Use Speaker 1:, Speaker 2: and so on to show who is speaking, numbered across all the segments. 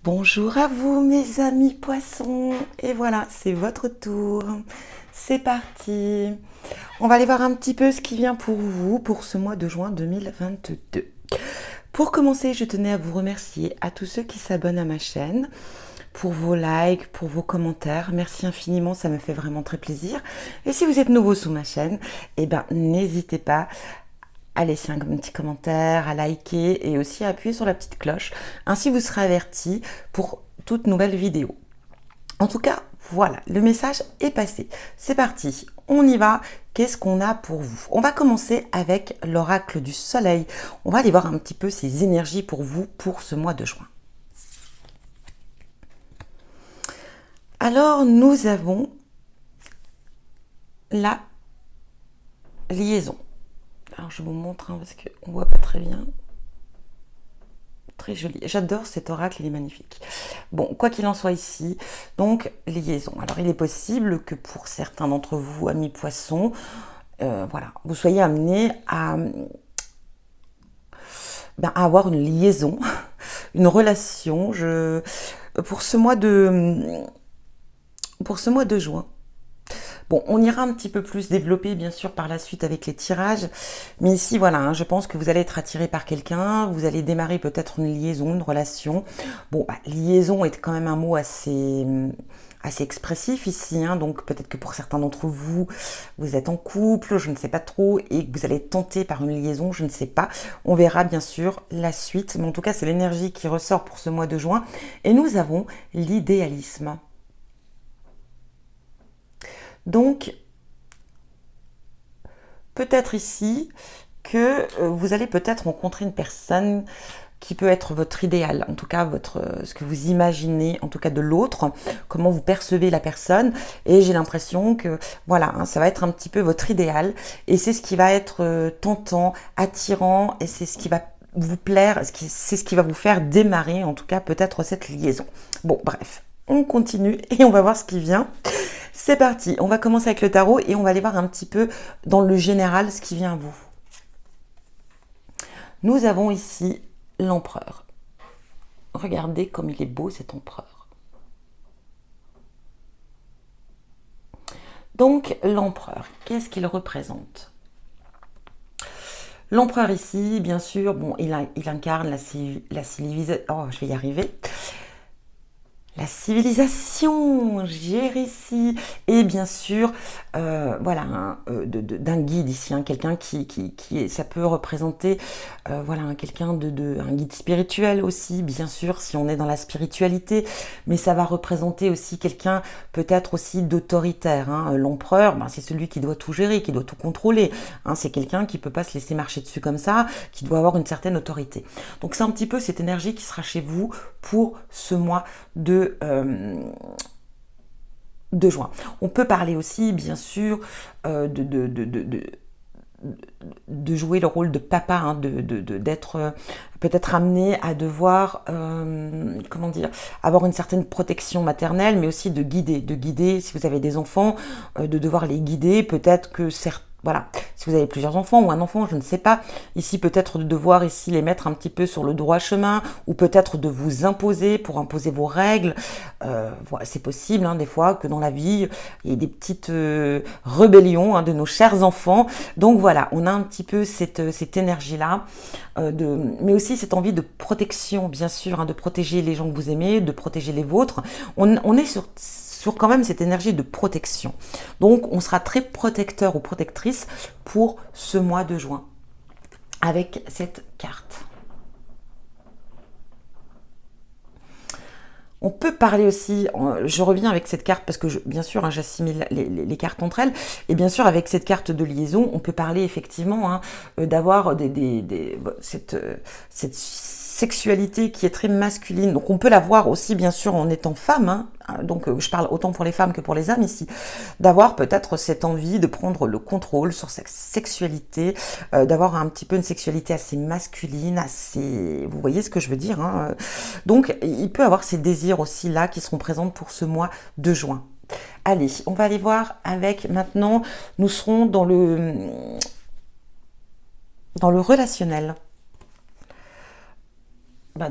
Speaker 1: Bonjour à vous mes amis poissons, et voilà, c'est votre tour, c'est parti. On va aller voir un petit peu ce qui vient pour vous pour ce mois de juin 2022. Pour commencer, je tenais à vous remercier à tous ceux qui s'abonnent à ma chaîne, pour vos likes, pour vos commentaires. Merci infiniment, ça me fait vraiment très plaisir. Et si vous êtes nouveau sous ma chaîne, n'hésitez pas à laisser un petit commentaire, à liker et aussi à appuyer sur la petite cloche. Ainsi, vous serez averti pour toute nouvelle vidéo. En tout cas, voilà, le message est passé. C'est parti, on y va. Qu'est-ce qu'on a pour vous? On va commencer avec l'oracle du soleil. On va aller voir un petit peu ses énergies pour vous pour ce mois de juin. Alors, nous avons la liaison. Alors, je vous montre parce qu'on ne voit pas très bien. Très joli. J'adore cet oracle, il est magnifique. Bon, quoi qu'il en soit ici, donc liaison. Alors, il est possible que pour certains d'entre vous, amis poissons, voilà, vous soyez amenés à avoir une liaison, une relation. Pour ce mois de juin. Bon, on ira un petit peu plus développer, bien sûr, par la suite avec les tirages. Mais ici, voilà, je pense que vous allez être attiré par quelqu'un. Vous allez démarrer peut-être une liaison, une relation. Bon, liaison est quand même un mot assez expressif ici. Donc, peut-être que pour certains d'entre vous, vous êtes en couple, je ne sais pas trop, et que vous allez être tenté par une liaison, je ne sais pas. On verra, bien sûr, la suite. Mais en tout cas, c'est l'énergie qui ressort pour ce mois de juin. Et nous avons l'idéalisme. Donc, peut-être ici que vous allez peut-être rencontrer une personne qui peut être votre idéal, en tout cas ce que vous imaginez, en tout cas de l'autre, comment vous percevez la personne. Et j'ai l'impression que voilà, ça va être un petit peu votre idéal, et c'est ce qui va être tentant, attirant, et c'est ce qui va vous plaire, c'est ce qui va vous faire démarrer, en tout cas peut-être cette liaison. Bon, bref, on continue et on va voir ce qui vient. C'est parti, on va commencer avec le tarot et on va aller voir un petit peu dans le général ce qui vient à vous. Nous avons ici l'empereur. Regardez comme il est beau cet empereur. Donc l'empereur, qu'est-ce qu'il représente? L'empereur ici, bien sûr, bon, il incarne la civilisation. Oh, je vais y arriver. La civilisation, j'ai réussi. Et bien sûr, voilà, d'un guide ici, quelqu'un qui est, ça peut représenter, voilà, quelqu'un un guide spirituel aussi, bien sûr, si on est dans la spiritualité, mais ça va représenter aussi quelqu'un peut-être aussi d'autoritaire. L'empereur, c'est celui qui doit tout gérer, qui doit tout contrôler. C'est quelqu'un qui peut pas se laisser marcher dessus comme ça, qui doit avoir une certaine autorité. Donc c'est un petit peu cette énergie qui sera chez vous pour ce mois de juin. On peut parler aussi, bien sûr, de jouer le rôle de papa, d'être peut-être amené à devoir, comment dire, avoir une certaine protection maternelle, mais aussi de guider si vous avez des enfants, de devoir les guider, peut-être que certains, voilà, si vous avez plusieurs enfants ou un enfant, je ne sais pas, ici peut-être de devoir ici les mettre un petit peu sur le droit chemin, ou peut-être de vous imposer pour imposer vos règles. Voilà, c'est possible des fois que dans la vie il y ait des petites rébellions de nos chers enfants. Donc voilà, on a un petit peu cette énergie-là, mais aussi cette envie de protection, bien sûr, de protéger les gens que vous aimez, de protéger les vôtres. On est sur quand même cette énergie de protection. Donc on sera très protecteur ou protectrice pour ce mois de juin avec cette carte. On peut parler aussi, je reviens avec cette carte parce que bien sûr j'assimile les cartes entre elles, et bien sûr avec cette carte de liaison, on peut parler effectivement d'avoir cette sexualité qui est très masculine. Donc on peut la voir aussi bien sûr en étant femme, donc je parle autant pour les femmes que pour les hommes ici, d'avoir peut-être cette envie de prendre le contrôle sur sa sexualité, d'avoir un petit peu une sexualité assez masculine, assez, vous voyez ce que je veux dire, Donc il peut avoir ces désirs aussi là qui seront présents pour ce mois de juin. Allez, on va aller voir avec maintenant, nous serons dans le relationnel.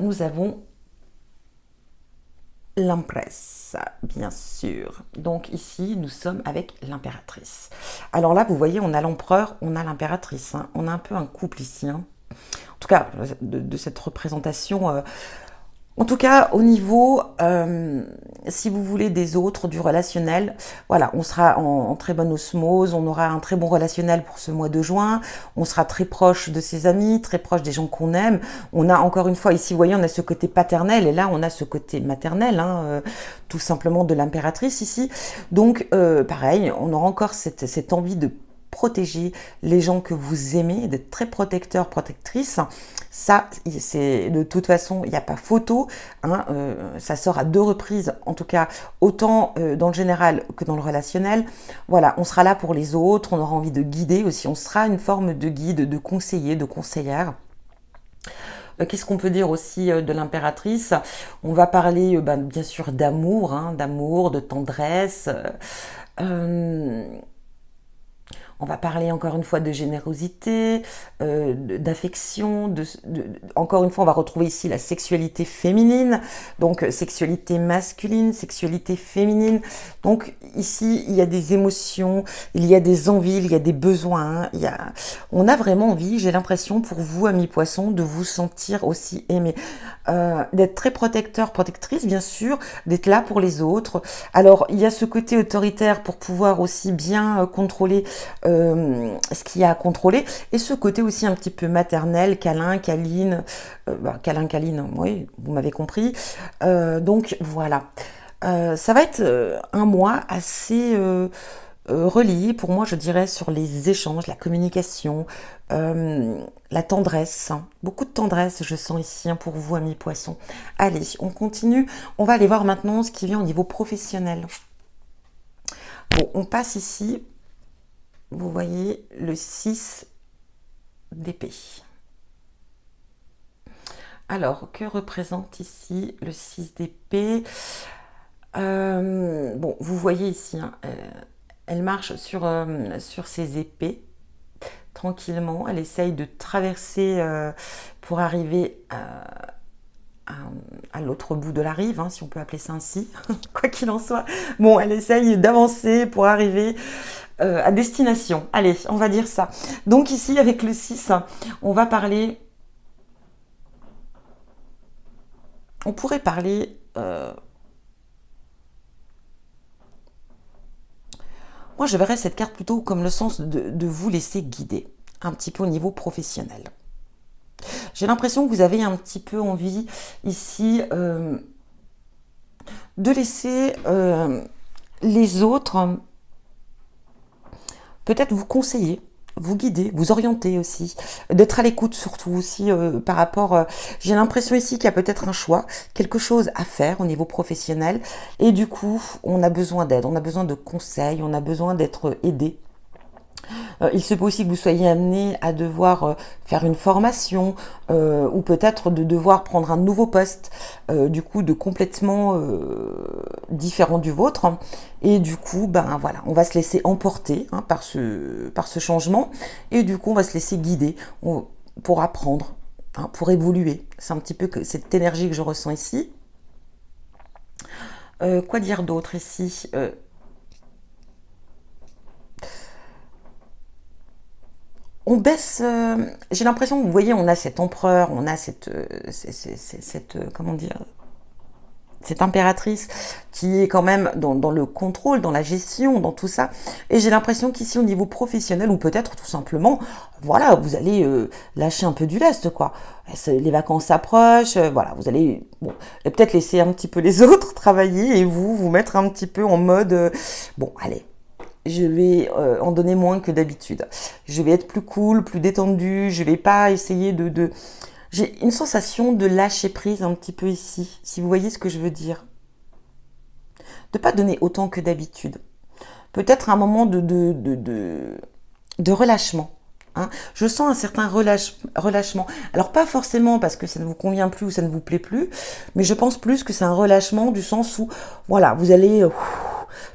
Speaker 1: Nous avons l'Empresse, bien sûr. Donc ici, nous sommes avec l'impératrice. Alors là, vous voyez, on a l'empereur, on a l'impératrice, hein. On a un peu un couple ici, hein. En tout cas, de cette représentation. En tout cas, au niveau, si vous voulez, des autres, du relationnel, voilà, on sera en très bonne osmose, on aura un très bon relationnel pour ce mois de juin, on sera très proche de ses amis, très proche des gens qu'on aime. On a encore une fois, ici, vous voyez, on a ce côté paternel, et là, on a ce côté maternel, hein, tout simplement de l'impératrice ici. Donc, pareil, on aura encore cette envie de protéger les gens que vous aimez, d'être très protecteur, protectrice. Ça, c'est de toute façon, il n'y a pas photo, hein, ça sort à 2 reprises, en tout cas, autant dans le général que dans le relationnel. Voilà, on sera là pour les autres, on aura envie de guider aussi, on sera une forme de guide, de conseiller, de conseillère. Qu'est-ce qu'on peut dire aussi de l'impératrice? On va parler bien sûr d'amour, hein, d'amour, de tendresse. Euh, On va parler encore une fois de générosité, d'affection, encore une fois on va retrouver ici la sexualité féminine, donc sexualité masculine, sexualité féminine. Donc ici il y a des émotions, il y a des envies, il y a des besoins, on a vraiment envie, j'ai l'impression pour vous amis poissons, de vous sentir aussi aimé. D'être très protecteur, protectrice bien sûr, d'être là pour les autres. Alors il y a ce côté autoritaire pour pouvoir aussi bien contrôler ce qu'il y a à contrôler, et ce côté aussi un petit peu maternel, câlin, câline, câlin, câline, oui, vous m'avez compris. Donc voilà, ça va être un mois assez relié pour moi, je dirais, sur les échanges, la communication, la tendresse, hein. Beaucoup de tendresse, je sens ici, hein, pour vous, amis poissons. Allez, on continue. On va aller voir maintenant ce qui vient au niveau professionnel. Bon, on passe ici. Vous voyez le 6 d'épée. Alors, que représente ici le 6 d'épée? Bon, vous voyez ici, hein, elle marche sur ses épées, tranquillement. Elle essaye de traverser pour arriver à l'autre bout de la rive, hein, si on peut appeler ça ainsi, quoi qu'il en soit. Bon, elle essaye d'avancer pour arriver à destination. Allez, on va dire ça. Donc ici, avec le 6, on va parler... On pourrait parler... moi, je verrais cette carte plutôt comme le sens de vous laisser guider, un petit peu au niveau professionnel. J'ai l'impression que vous avez un petit peu envie ici de laisser les autres peut-être vous conseiller, vous guider, vous orienter aussi, d'être à l'écoute surtout aussi par rapport... j'ai l'impression ici qu'il y a peut-être un choix, quelque chose à faire au niveau professionnel, et du coup, on a besoin d'aide, on a besoin de conseils, on a besoin d'être aidé. Il se peut aussi que vous soyez amené à devoir faire une formation ou peut-être de devoir prendre un nouveau poste, du coup de complètement différent du vôtre. Et du coup, ben voilà, on va se laisser emporter, hein, par ce changement, et du coup on va se laisser guider pour apprendre, hein, pour évoluer. C'est un petit peu cette énergie que je ressens ici. Quoi dire d'autre ici? On baisse, j'ai l'impression que vous voyez, on a cet empereur, on a cette comment dire, cette impératrice qui est quand même dans le contrôle, dans la gestion, dans tout ça. Et j'ai l'impression qu'ici, au niveau professionnel, ou peut-être tout simplement, voilà, vous allez lâcher un peu du lest, quoi. Les vacances approchent, voilà, vous allez peut-être laisser un petit peu les autres travailler et vous mettre un petit peu en mode, bon, allez, je vais en donner moins que d'habitude. Je vais être plus cool, plus détendue. Je vais pas essayer J'ai une sensation de lâcher prise un petit peu ici, si vous voyez ce que je veux dire. De pas donner autant que d'habitude. Peut-être un moment de relâchement. Hein. Je sens un certain relâchement. Alors pas forcément parce que ça ne vous convient plus ou ça ne vous plaît plus, mais je pense plus que c'est un relâchement du sens où, voilà, vous allez...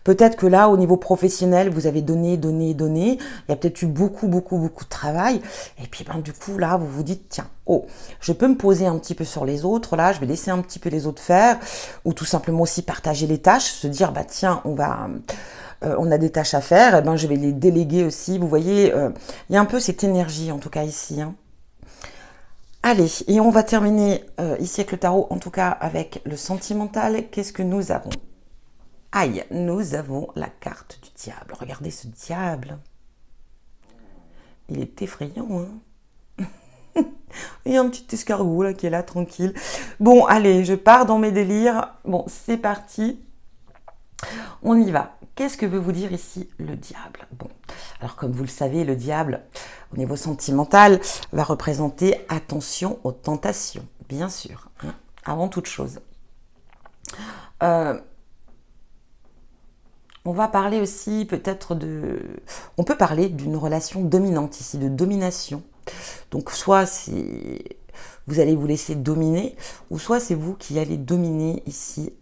Speaker 1: Peut-être que là, au niveau professionnel, vous avez donné, donné, donné. Il y a peut-être eu beaucoup, beaucoup, beaucoup de travail. Et puis, ben, du coup, là, vous vous dites, tiens, oh, je peux me poser un petit peu sur les autres. Là, je vais laisser un petit peu les autres faire. Ou tout simplement aussi partager les tâches. Se dire, bah, tiens, on a des tâches à faire. Et ben, je vais les déléguer aussi. Vous voyez, il y a un peu cette énergie, en tout cas ici, hein. Allez, et on va terminer ici avec le tarot, en tout cas avec le sentimental. Qu'est-ce que nous avons? Aïe, nous avons la carte du diable. Regardez ce diable. Il est effrayant, hein. Il y a un petit escargot là qui est là, tranquille. Bon, allez, je pars dans mes délires. Bon, c'est parti. On y va. Qu'est-ce que veut vous dire ici le diable? Bon, alors comme vous le savez, le diable, au niveau sentimental, va représenter attention aux tentations, bien sûr, hein, avant toute chose. On va parler aussi peut-être on peut parler d'une relation dominante ici, de domination. Donc soit vous allez vous laisser dominer, ou soit c'est vous qui allez dominer ici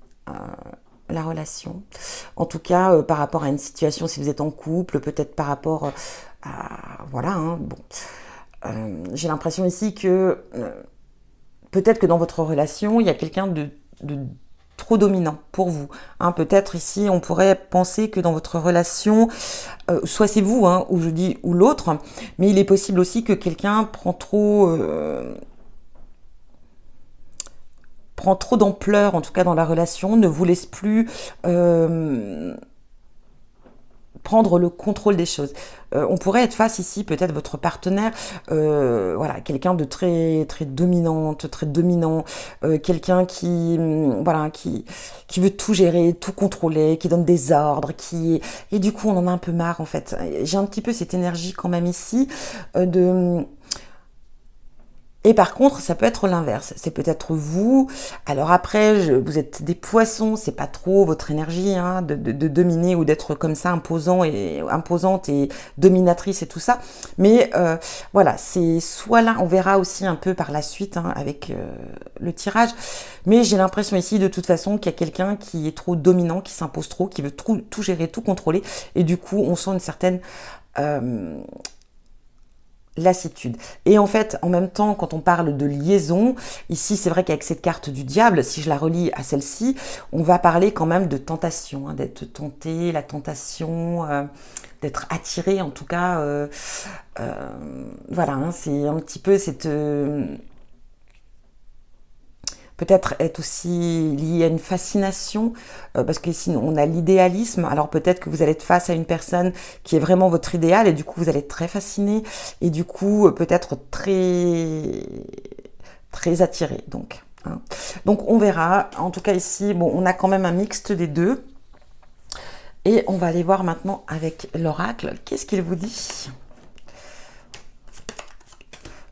Speaker 1: la relation. En tout cas, par rapport à une situation, si vous êtes en couple, peut-être par rapport à... Voilà, hein, bon. J'ai l'impression ici que peut-être que dans votre relation, il y a quelqu'un de trop dominant pour vous. Hein, peut-être ici, on pourrait penser que dans votre relation, soit c'est vous, hein, ou je dis, ou l'autre, mais il est possible aussi que quelqu'un prend trop d'ampleur, en tout cas dans la relation, ne vous laisse plus prendre le contrôle des choses. On pourrait être face ici, peut-être votre partenaire, voilà, quelqu'un de très très dominante, très dominant, quelqu'un voilà, qui veut tout gérer, tout contrôler, qui donne des ordres, et du coup on en a un peu marre en fait. J'ai un petit peu cette énergie quand même ici de... Et par contre, ça peut être l'inverse. C'est peut-être vous. Alors après, vous êtes des poissons, c'est pas trop votre énergie, hein, de dominer ou d'être comme ça imposante et dominatrice et tout ça. Mais voilà, c'est soit là, on verra aussi un peu par la suite, hein, avec le tirage. Mais j'ai l'impression ici, de toute façon, qu'il y a quelqu'un qui est trop dominant, qui s'impose trop, qui veut tout gérer, tout contrôler. Et du coup, on sent une certaine... lassitude. Et en fait, en même temps, quand on parle de liaison, ici, c'est vrai qu'avec cette carte du diable, si je la relie à celle-ci, on va parler quand même de tentation, hein, d'être tenté, la tentation, d'être attiré, en tout cas. Voilà, hein, c'est un petit peu cette... peut-être être aussi lié à une fascination, parce que ici on a l'idéalisme, alors peut-être que vous allez être face à une personne qui est vraiment votre idéal, et du coup vous allez être très fasciné, et du coup peut-être très, très attiré, donc. Hein. Donc on verra, en tout cas ici, bon, on a quand même un mixte des deux, et on va aller voir maintenant avec l'oracle, qu'est-ce qu'il vous dit ?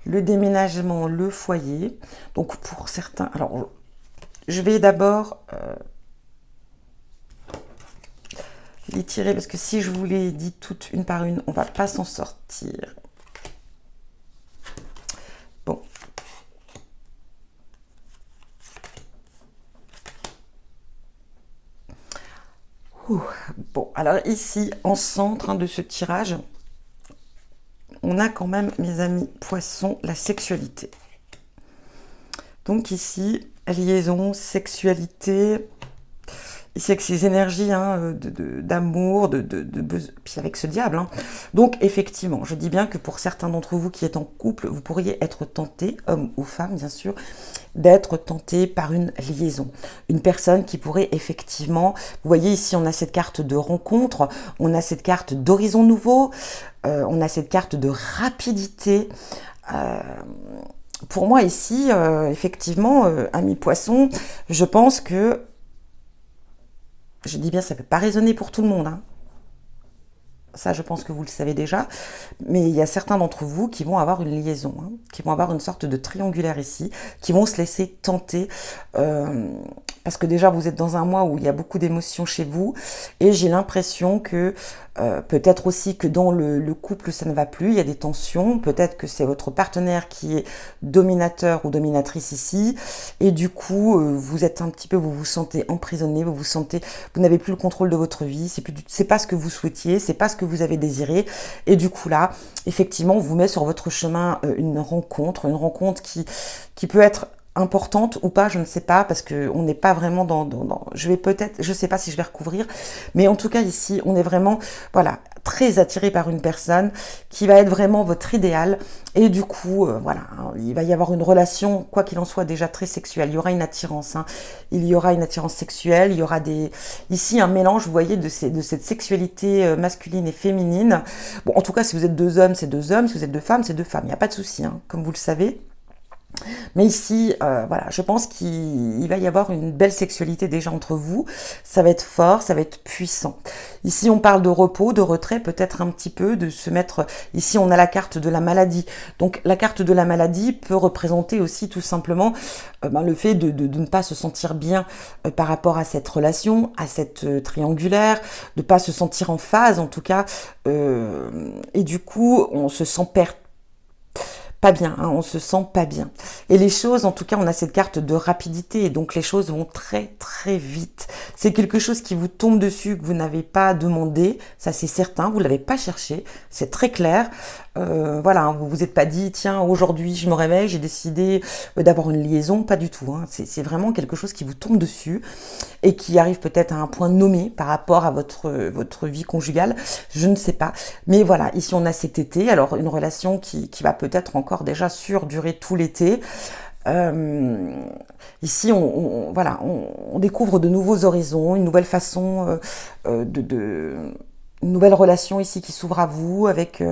Speaker 1: Le déménagement, le foyer. Donc pour certains, alors je vais d'abord les tirer parce que si je vous les dis toutes une par une, on va pas s'en sortir. Bon. Bon, alors ici, en centre, hein, de ce tirage, on a quand même, mes amis poissons, la sexualité. Donc ici, liaison, sexualité, ici avec ces énergies, hein, d'amour, puis avec ce diable. Hein. Donc effectivement, je dis bien que pour certains d'entre vous qui êtes en couple, vous pourriez être tenté, homme ou femme bien sûr, d'être tenté par une liaison. Une personne qui pourrait effectivement, vous voyez ici on a cette carte de rencontre, on a cette carte d'horizon nouveau, on a cette carte de rapidité. Pour moi ici, effectivement, ami poisson, je pense que, je dis bien ça ne peut pas résonner pour tout le monde, hein. Ça je pense que vous le savez déjà, mais il y a certains d'entre vous qui vont avoir une liaison, hein, qui vont avoir une sorte de triangulaire ici, qui vont se laisser tenter parce que déjà vous êtes dans un mois où il y a beaucoup d'émotions chez vous, et j'ai l'impression que peut-être aussi que dans le couple ça ne va plus, il y a des tensions, peut-être que c'est votre partenaire qui est dominateur ou dominatrice ici, et du coup vous êtes un petit peu, vous vous sentez emprisonné, vous n'avez plus le contrôle de votre vie, c'est pas ce que vous souhaitiez, c'est pas ce que vous avez désiré, et du coup là, effectivement, on vous met sur votre chemin une rencontre qui peut être importante ou pas, je ne sais pas, parce que on n'est pas vraiment je sais pas si je vais recouvrir, mais en tout cas ici, on est vraiment, voilà, très attiré par une personne qui va être vraiment votre idéal, et du coup, voilà, hein, il va y avoir une relation, quoi qu'il en soit, déjà très sexuelle. Il y aura une attirance, hein. Il y aura une attirance sexuelle, il y aura ici un mélange, vous voyez, de cette sexualité masculine et féminine. Bon, en tout cas, si vous êtes deux hommes, c'est deux hommes, si vous êtes deux femmes, c'est deux femmes. Il n'y a pas de souci, hein, comme vous le savez. Mais ici, voilà, je pense qu'il va y avoir une belle sexualité déjà entre vous. Ça va être fort, ça va être puissant. Ici, on parle de repos, de retrait, peut-être un petit peu, de se mettre... Ici, on a la carte de la maladie. Donc, la carte de la maladie peut représenter aussi tout simplement le fait de ne pas se sentir bien par rapport à cette relation, à cette triangulaire, de ne pas se sentir en phase, en tout cas. Et du coup, on se sent pas bien, hein, on se sent pas bien. Et les choses, en tout cas, on a cette carte de rapidité, et donc les choses vont très très vite. C'est quelque chose qui vous tombe dessus, que vous n'avez pas demandé, ça c'est certain, vous l'avez pas cherché, c'est très clair. Voilà, hein, vous vous êtes pas dit, tiens, aujourd'hui je me réveille, j'ai décidé d'avoir une liaison, pas du tout. Hein. C'est vraiment quelque chose qui vous tombe dessus et qui arrive peut-être à un point nommé par rapport à votre vie conjugale, je ne sais pas. Mais voilà, ici on a cet été, alors une relation qui va peut-être encore déjà durer tout l'été. Ici, voilà, on découvre de nouveaux horizons, une nouvelle façon une nouvelle relation ici qui s'ouvre à vous, avec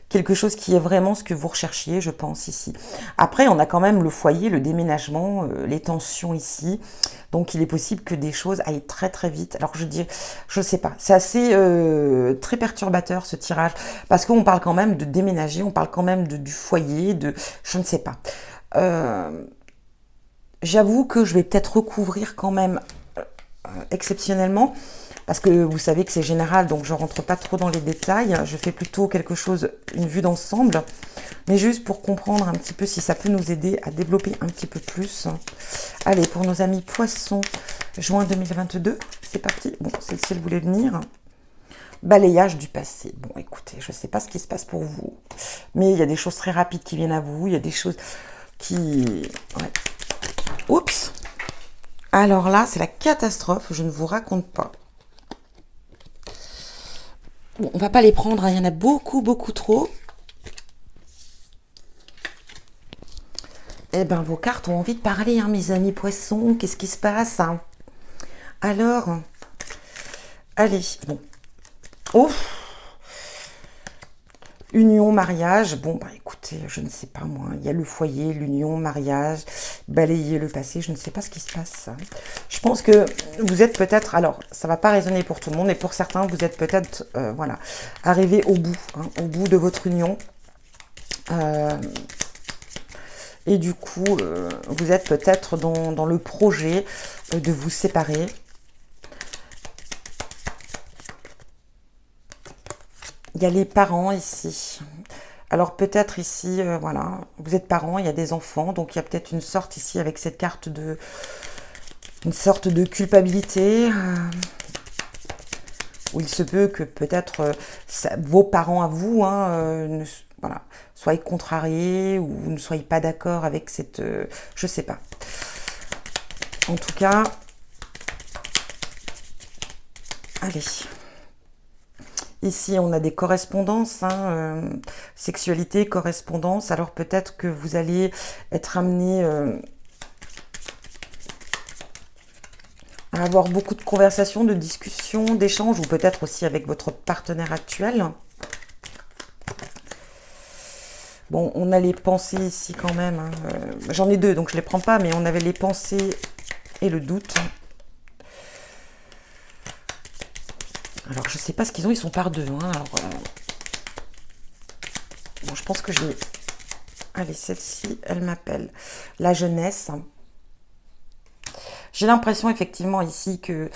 Speaker 1: quelque chose qui est vraiment ce que vous recherchiez, je pense, ici. Après, on a quand même le foyer, le déménagement, les tensions ici. Donc, il est possible que des choses aillent très très vite. Alors, je sais pas, c'est assez très perturbateur ce tirage, parce qu'on parle quand même de déménager, on parle quand même du foyer, je ne sais pas. J'avoue que je vais peut-être recouvrir quand même exceptionnellement, parce que vous savez que c'est général, donc je rentre pas trop dans les détails. Je fais plutôt quelque chose, une vue d'ensemble, mais juste pour comprendre un petit peu si ça peut nous aider à développer un petit peu plus. Allez, pour nos amis poissons, juin 2022, c'est parti. Bon, celle-ci, elle voulait venir. Balayage du passé. Bon, écoutez, je sais pas ce qui se passe pour vous, mais il y a des choses très rapides qui viennent à vous, il y a des choses qui... Ouais. Oups! Alors là, c'est la catastrophe, je ne vous raconte pas. Bon, on va pas les prendre, hein. Il y en a beaucoup, beaucoup trop. Eh ben, vos cartes ont envie de parler, hein, mes amis poissons. Qu'est-ce qui se passe, hein? Alors, allez, bon. Oh! Union, mariage, bon, bah écoutez, je ne sais pas moi, il y a le foyer, l'union, mariage, balayer le passé, je ne sais pas ce qui se passe. Je pense que vous êtes peut-être, alors ça va pas résonner pour tout le monde, mais pour certains, vous êtes peut-être, voilà, arrivé au bout de votre union. Et du coup, vous êtes peut-être dans le projet de vous séparer. Il y a les parents ici. Alors peut-être ici, voilà, vous êtes parents, il y a des enfants, donc il y a peut-être une sorte ici avec cette carte une sorte de culpabilité, où il se peut que peut-être vos parents à vous, hein, voilà, soyez contrariés ou vous ne soyez pas d'accord avec cette, je sais pas. En tout cas, allez. Ici, on a des correspondances, hein, sexualité, correspondance. Alors peut-être que vous allez être amené à avoir beaucoup de conversations, de discussions, d'échanges, ou peut-être aussi avec votre partenaire actuel. Bon, on a les pensées ici quand même. Hein. J'en ai deux, donc je ne les prends pas, mais on avait les pensées et le doute. Alors, je sais pas ce qu'ils ont, ils sont par deux. Hein. Alors, bon, je pense que je vais... Allez, celle-ci, elle m'appelle la jeunesse. J'ai l'impression effectivement ici que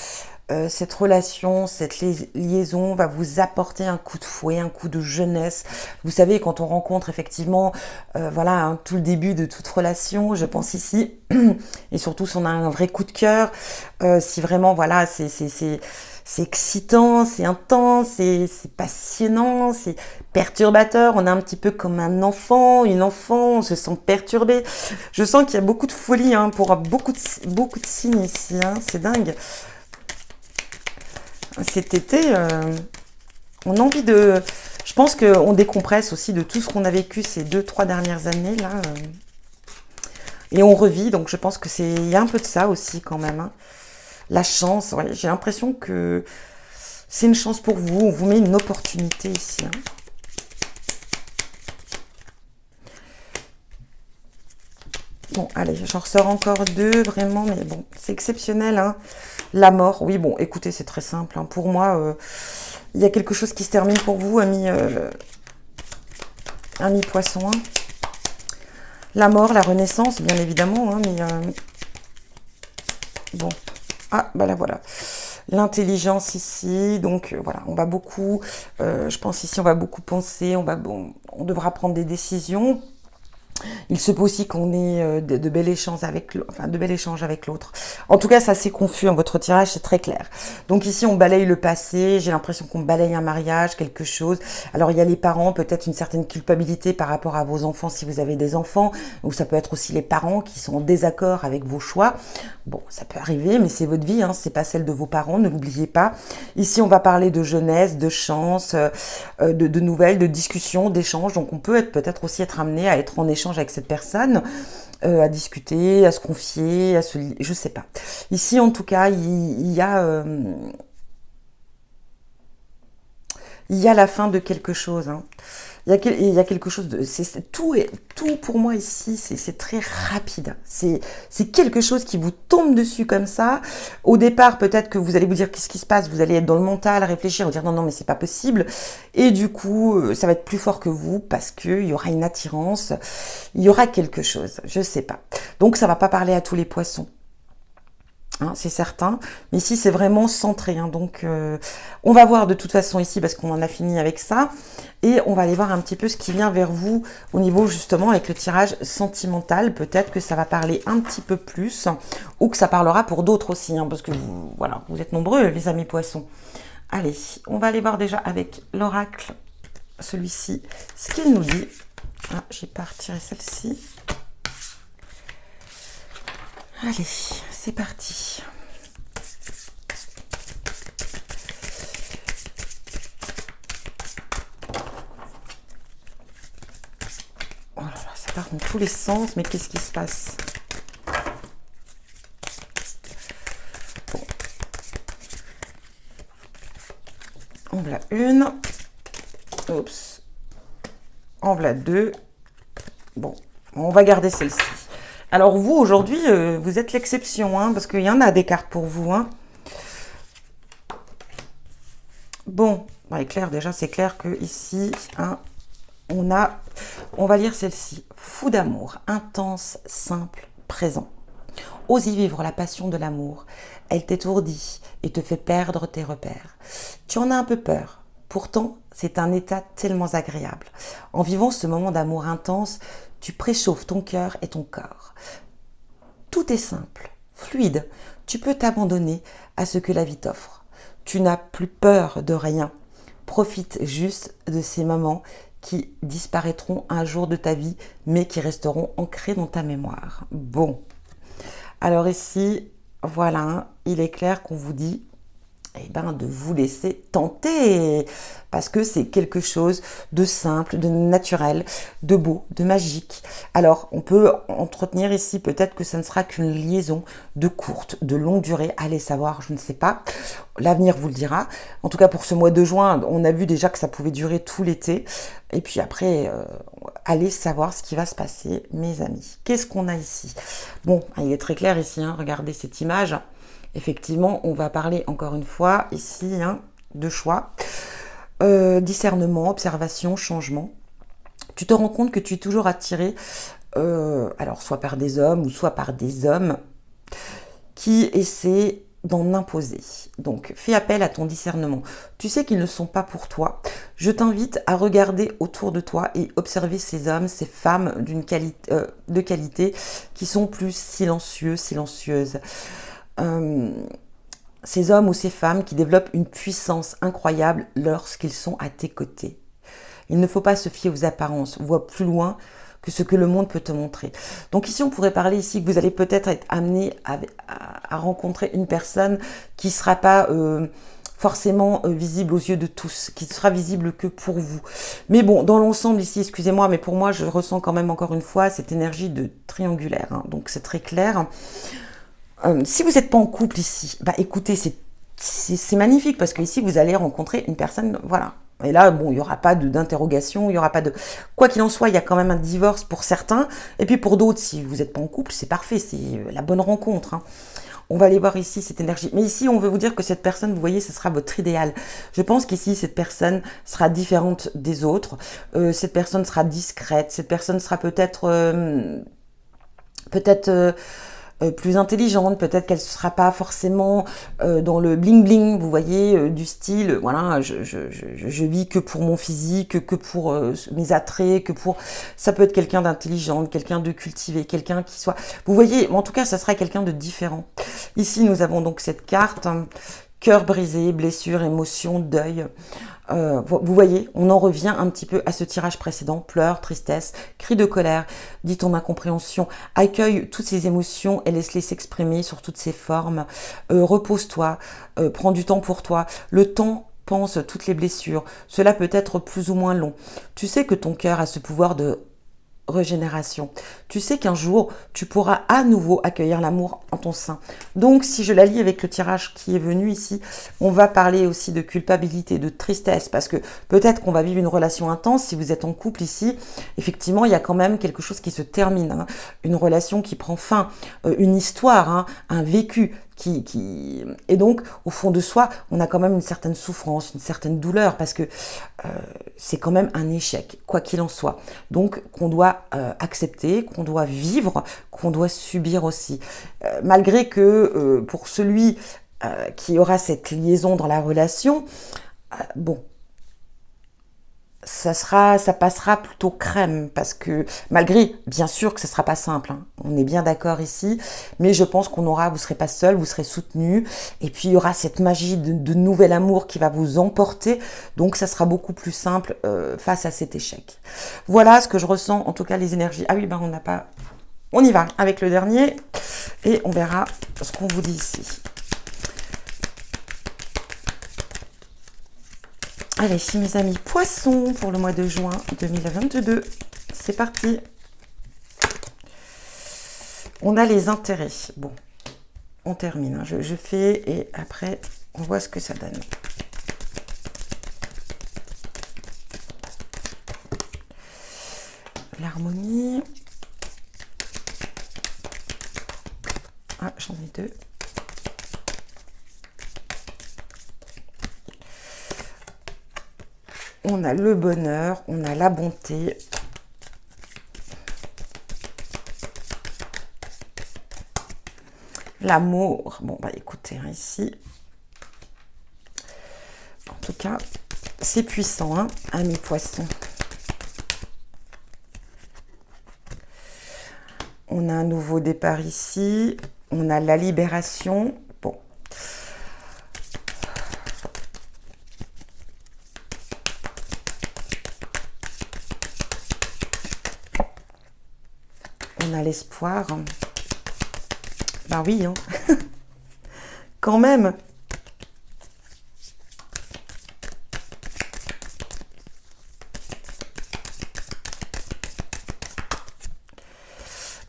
Speaker 1: cette relation, cette liaison va vous apporter un coup de fouet, un coup de jeunesse. Vous savez, quand on rencontre effectivement, voilà, hein, tout le début de toute relation, je pense ici, et surtout si on a un vrai coup de cœur, si vraiment, voilà, c'est excitant, c'est intense, c'est passionnant, c'est perturbateur. On est un petit peu comme un enfant, une enfant, on se sent perturbé. Je sens qu'il y a beaucoup de folie hein, pour beaucoup de signes ici. Hein, c'est dingue. Cet été, on a envie de... Je pense qu'on décompresse aussi de tout ce qu'on a vécu ces 2, 3 dernières années là. Et on revit, donc je pense que il y a un peu de ça aussi quand même. Hein. La chance, ouais, j'ai l'impression que c'est une chance pour vous. On vous met une opportunité ici. Hein. Bon, allez, j'en ressors encore 2, vraiment, mais bon, c'est exceptionnel. Hein. La mort, oui, bon, écoutez, c'est très simple. Hein. Pour moi, il y a quelque chose qui se termine pour vous, ami poisson. Hein. La mort, la renaissance, bien évidemment, hein, mais bon. Ah, bah là, voilà. L'intelligence ici, donc voilà, on va beaucoup, je pense ici, on va beaucoup penser, on devra prendre des décisions. Il se peut aussi qu'on ait de bels échanges avec l'autre. En tout cas, ça c'est confus. Hein, votre tirage, c'est très clair. Donc ici, on balaye le passé. J'ai l'impression qu'on balaye un mariage, quelque chose. Alors, il y a les parents, peut-être une certaine culpabilité par rapport à vos enfants si vous avez des enfants. Ou ça peut être aussi les parents qui sont en désaccord avec vos choix. Bon, ça peut arriver, mais c'est votre vie. Hein, c'est pas celle de vos parents. Ne l'oubliez pas. Ici, on va parler de jeunesse, de chance, de nouvelles, de discussions, d'échanges. Donc, on peut peut-être aussi être amené à être en échange avec cette personne, à discuter, à se confier, je sais pas. Ici, en tout cas, il y a la fin de quelque chose. Hein. Il y a quelque chose de... tout pour moi ici, c'est très rapide. C'est quelque chose qui vous tombe dessus comme ça. Au départ, peut-être que vous allez vous dire qu'est-ce qui se passe. Vous allez être dans le mental, réfléchir, vous dire non, mais c'est pas possible. Et du coup, ça va être plus fort que vous parce qu'il y aura une attirance. Il y aura quelque chose. Je sais pas. Donc, ça va pas parler à tous les poissons. Hein, c'est certain, mais ici c'est vraiment centré, hein, donc on va voir de toute façon ici parce qu'on en a fini avec ça, et on va aller voir un petit peu ce qui vient vers vous au niveau justement avec le tirage sentimental. Peut-être que ça va parler un petit peu plus, ou que ça parlera pour d'autres aussi, hein, parce que voilà, vous êtes nombreux les amis poissons. Allez, on va aller voir déjà avec l'oracle, celui-ci, ce qu'il nous dit. Ah, j'ai pas retiré celle-ci. Allez, c'est parti. Oh là là, ça part dans tous les sens, mais qu'est-ce qui se passe? Bon. En voilà une. Oups. En voilà 2. Bon, on va garder celle-ci. Alors vous, aujourd'hui, vous êtes l'exception, hein, parce qu'il y en a des cartes pour vous. Hein. Bon, bah, clair, déjà, c'est clair que ici, hein, on va lire celle-ci. Fou d'amour, intense, simple, présent. Ose y vivre la passion de l'amour. Elle t'étourdit et te fait perdre tes repères. Tu en as un peu peur. Pourtant, c'est un état tellement agréable. En vivant ce moment d'amour intense, tu préchauffes ton cœur et ton corps. Tout est simple, fluide. Tu peux t'abandonner à ce que la vie t'offre. Tu n'as plus peur de rien. Profite juste de ces moments qui disparaîtront un jour de ta vie, mais qui resteront ancrés dans ta mémoire. Bon. Alors ici, voilà, il est clair qu'on vous dit de vous laisser tenter, parce que c'est quelque chose de simple, de naturel, de beau, de magique. Alors, on peut entretenir ici, peut-être que ça ne sera qu'une liaison de courte, de longue durée, allez savoir, je ne sais pas, l'avenir vous le dira. En tout cas, pour ce mois de juin, on a vu déjà que ça pouvait durer tout l'été, et puis après, allez savoir ce qui va se passer, mes amis. Qu'est-ce qu'on a ici? Bon, il est très clair ici, hein, regardez cette image. Effectivement, on va parler encore une fois ici hein, de choix, discernement, observation, changement. Tu te rends compte que tu es toujours attiré, alors soit par des hommes ou soit par des hommes qui essaient d'en imposer. Donc, fais appel à ton discernement. Tu sais qu'ils ne sont pas pour toi. Je t'invite à regarder autour de toi et observer ces hommes, ces femmes de qualité qui sont plus silencieux, silencieuses. Ces hommes ou ces femmes qui développent une puissance incroyable lorsqu'ils sont à tes côtés. Il ne faut pas se fier aux apparences. Vois plus loin que ce que le monde peut te montrer. Donc ici, on pourrait parler ici que vous allez peut-être être amené à rencontrer une personne qui ne sera pas forcément visible aux yeux de tous, qui ne sera visible que pour vous. Mais bon, dans l'ensemble ici, excusez-moi, mais pour moi, je ressens quand même encore une fois cette énergie de triangulaire. Hein. Donc c'est très clair. Si vous n'êtes pas en couple ici, bah écoutez, c'est magnifique parce que ici, vous allez rencontrer une personne, voilà. Et là, bon, il n'y aura pas d'interrogation, il n'y aura pas de... Quoi qu'il en soit, il y a quand même un divorce pour certains. Et puis pour d'autres, si vous n'êtes pas en couple, c'est parfait, c'est la bonne rencontre. Hein. On va aller voir ici cette énergie. Mais ici, on veut vous dire que cette personne, vous voyez, ce sera votre idéal. Je pense qu'ici, cette personne sera différente des autres. Cette personne sera discrète. Cette personne sera peut-être plus intelligente, peut-être qu'elle ne sera pas forcément dans le bling bling, vous voyez, du style, voilà, je vis que pour mon physique, que pour mes attraits, que pour... Ça peut être quelqu'un d'intelligent, quelqu'un de cultivé, quelqu'un qui soit... Vous voyez, en tout cas, ça sera quelqu'un de différent. Ici, nous avons donc cette carte, cœur brisé, blessure, émotion, deuil. Vous voyez, on en revient un petit peu à ce tirage précédent, pleurs, tristesse, cris de colère, dit ton incompréhension, accueille toutes ces émotions et laisse-les s'exprimer sur toutes ces formes, repose-toi, prends du temps pour toi, le temps pense toutes les blessures, cela peut être plus ou moins long, tu sais que ton cœur a ce pouvoir de régénération. Tu sais qu'un jour, tu pourras à nouveau accueillir l'amour en ton sein. Donc, si je la lis avec le tirage qui est venu ici, on va parler aussi de culpabilité, de tristesse, parce que peut-être qu'on va vivre une relation intense. Si vous êtes en couple ici, effectivement, il y a quand même quelque chose qui se termine, hein, une relation qui prend fin, une histoire, hein, un vécu. Et donc, au fond de soi, on a quand même une certaine souffrance, une certaine douleur, parce que c'est quand même un échec, quoi qu'il en soit. Donc, qu'on doit accepter, qu'on doit vivre, qu'on doit subir aussi. Malgré que pour celui qui aura cette liaison dans la relation, bon, ça passera plutôt crème, parce que malgré, bien sûr que ce sera pas simple, hein, on est bien d'accord ici, mais je pense vous serez pas seul, vous serez soutenu, et puis il y aura cette magie de nouvel amour qui va vous emporter, donc ça sera beaucoup plus simple face à cet échec. Voilà ce que je ressens, en tout cas les énergies. Ah oui, ben on y va avec le dernier, et on verra ce qu'on vous dit ici. Allez, mes amis poissons pour le mois de juin 2022. C'est parti. On a les intérêts. Bon, on termine. Hein. Je fais et après, on voit ce que ça donne. L'harmonie. Ah, j'en ai deux. On a le bonheur, on a la bonté. L'amour. Bon, bah écoutez, hein, ici. En tout cas, c'est puissant, hein, amis poissons. On a un nouveau départ ici. On a la libération. Bon. On a l'espoir. Ben oui, hein. Quand même.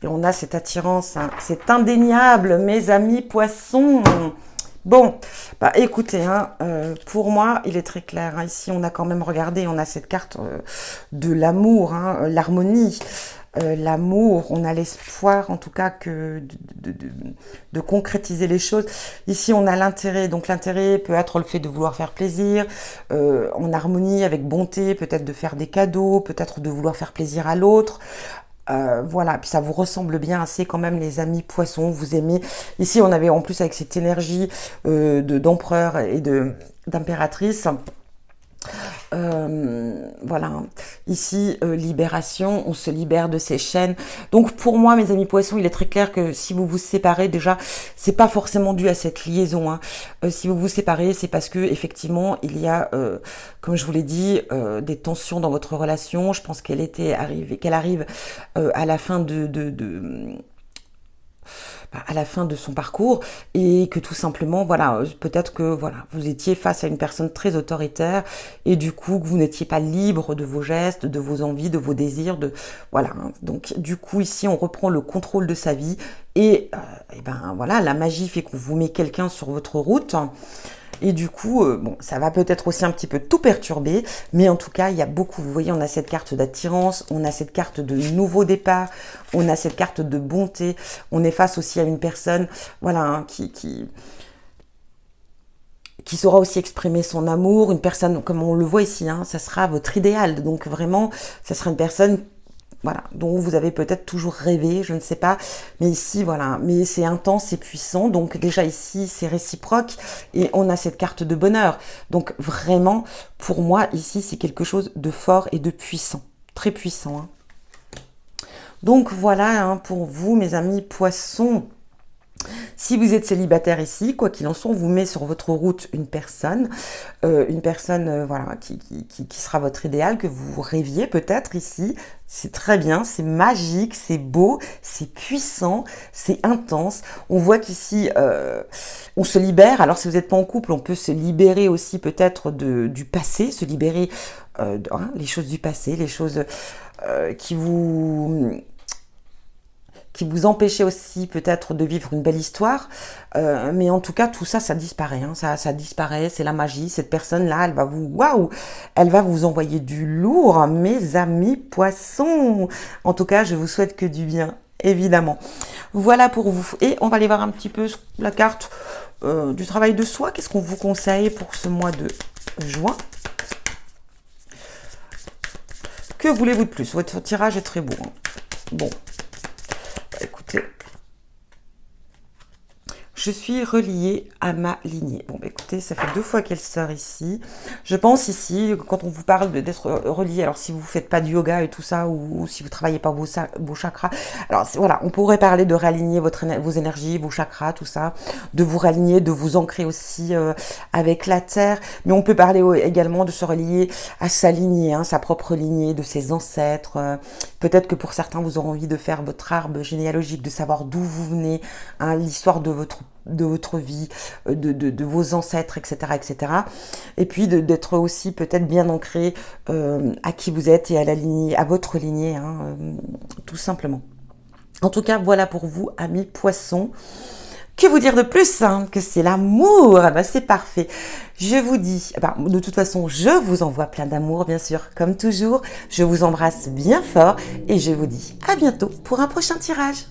Speaker 1: Et on a cette attirance, hein. C'est indéniable, mes amis poissons. Bon, bah écoutez, hein, pour moi, il est très clair. Hein. Ici, on a quand même regardé, on a cette carte de l'amour, hein, l'harmonie. L'amour, on a l'espoir en tout cas que de concrétiser les choses. Ici, on a l'intérêt. Donc l'intérêt peut être le fait de vouloir faire plaisir, en harmonie, avec bonté, peut-être de faire des cadeaux, peut-être de vouloir faire plaisir à l'autre. Voilà, puis ça vous ressemble bien assez quand même les amis poissons, vous aimez. Ici on avait en plus avec cette énergie d'empereur et de d'impératrice. Voilà, ici, libération, on se libère de ces chaînes. Donc pour moi, mes amis poissons, il est très clair que si vous vous séparez, déjà, c'est pas forcément dû à cette liaison, hein. Si vous vous séparez, c'est parce que effectivement, il y a, comme je vous l'ai dit, des tensions dans votre relation. Je pense qu'elle arrive à la fin à la fin de son parcours et que tout simplement, voilà, peut-être que voilà, vous étiez face à une personne très autoritaire et du coup que vous n'étiez pas libre de vos gestes, de vos envies, de vos désirs, de voilà. Donc du coup ici on reprend le contrôle de sa vie et ben voilà, la magie fait qu'on vous met quelqu'un sur votre route. Et du coup, bon, ça va peut-être aussi un petit peu tout perturber, mais en tout cas, il y a beaucoup, vous voyez, on a cette carte d'attirance, on a cette carte de nouveau départ, on a cette carte de bonté, on est face aussi à une personne, voilà, hein, qui saura aussi exprimer son amour, une personne, comme on le voit ici, hein, ça sera votre idéal, donc vraiment, ça sera une personne voilà, dont vous avez peut-être toujours rêvé, je ne sais pas, mais ici, voilà, mais c'est intense, c'est puissant, donc déjà ici, c'est réciproque, et on a cette carte de bonheur, donc vraiment, pour moi, ici, c'est quelque chose de fort et de puissant, très puissant, hein. Donc voilà, hein, pour vous, mes amis poissons. Si vous êtes célibataire ici, quoi qu'il en soit, on vous met sur votre route une personne voilà, qui sera votre idéal, que vous rêviez peut-être ici. C'est très bien, c'est magique, c'est beau, c'est puissant, c'est intense. On voit qu'ici, on se libère. Alors si vous n'êtes pas en couple, on peut se libérer aussi peut-être du passé, se libérer les choses du passé, les choses qui vous empêchait aussi peut-être de vivre une belle histoire. Mais en tout cas, tout ça, ça disparaît, hein. Ça disparaît, c'est la magie. Cette personne-là, waouh, elle va vous envoyer du lourd, mes amis poissons. En tout cas, je vous souhaite que du bien, évidemment. Voilà pour vous. Et on va aller voir un petit peu la carte du travail de soi. Qu'est-ce qu'on vous conseille pour ce mois de juin? Que voulez-vous de plus? Votre tirage est très beau, hein. Bon, écoutez, je suis reliée à ma lignée. Bon, bah écoutez, ça fait 2 fois qu'elle sort ici. Je pense ici, quand on vous parle d'être relié, alors si vous ne faites pas de yoga et tout ça, ou si vous ne travaillez pas vos chakras, alors voilà, on pourrait parler de réaligner vos énergies, vos chakras, tout ça, de vous réaligner, de vous ancrer aussi avec la terre, mais on peut parler également de se relier à sa lignée, hein, sa propre lignée, de ses ancêtres. Peut-être que pour certains, vous aurez envie de faire votre arbre généalogique, de savoir d'où vous venez, hein, l'histoire de votre vie, de vos ancêtres, etc., etc. Et puis d'être aussi peut-être bien ancré à qui vous êtes et à la lignée, à votre lignée, hein, tout simplement. En tout cas, voilà pour vous, amis poissons. Que vous dire de plus, hein, que c'est l'amour? Ah ben, c'est parfait. Je vous dis, de toute façon, je vous envoie plein d'amour, bien sûr, comme toujours. Je vous embrasse bien fort et je vous dis à bientôt pour un prochain tirage.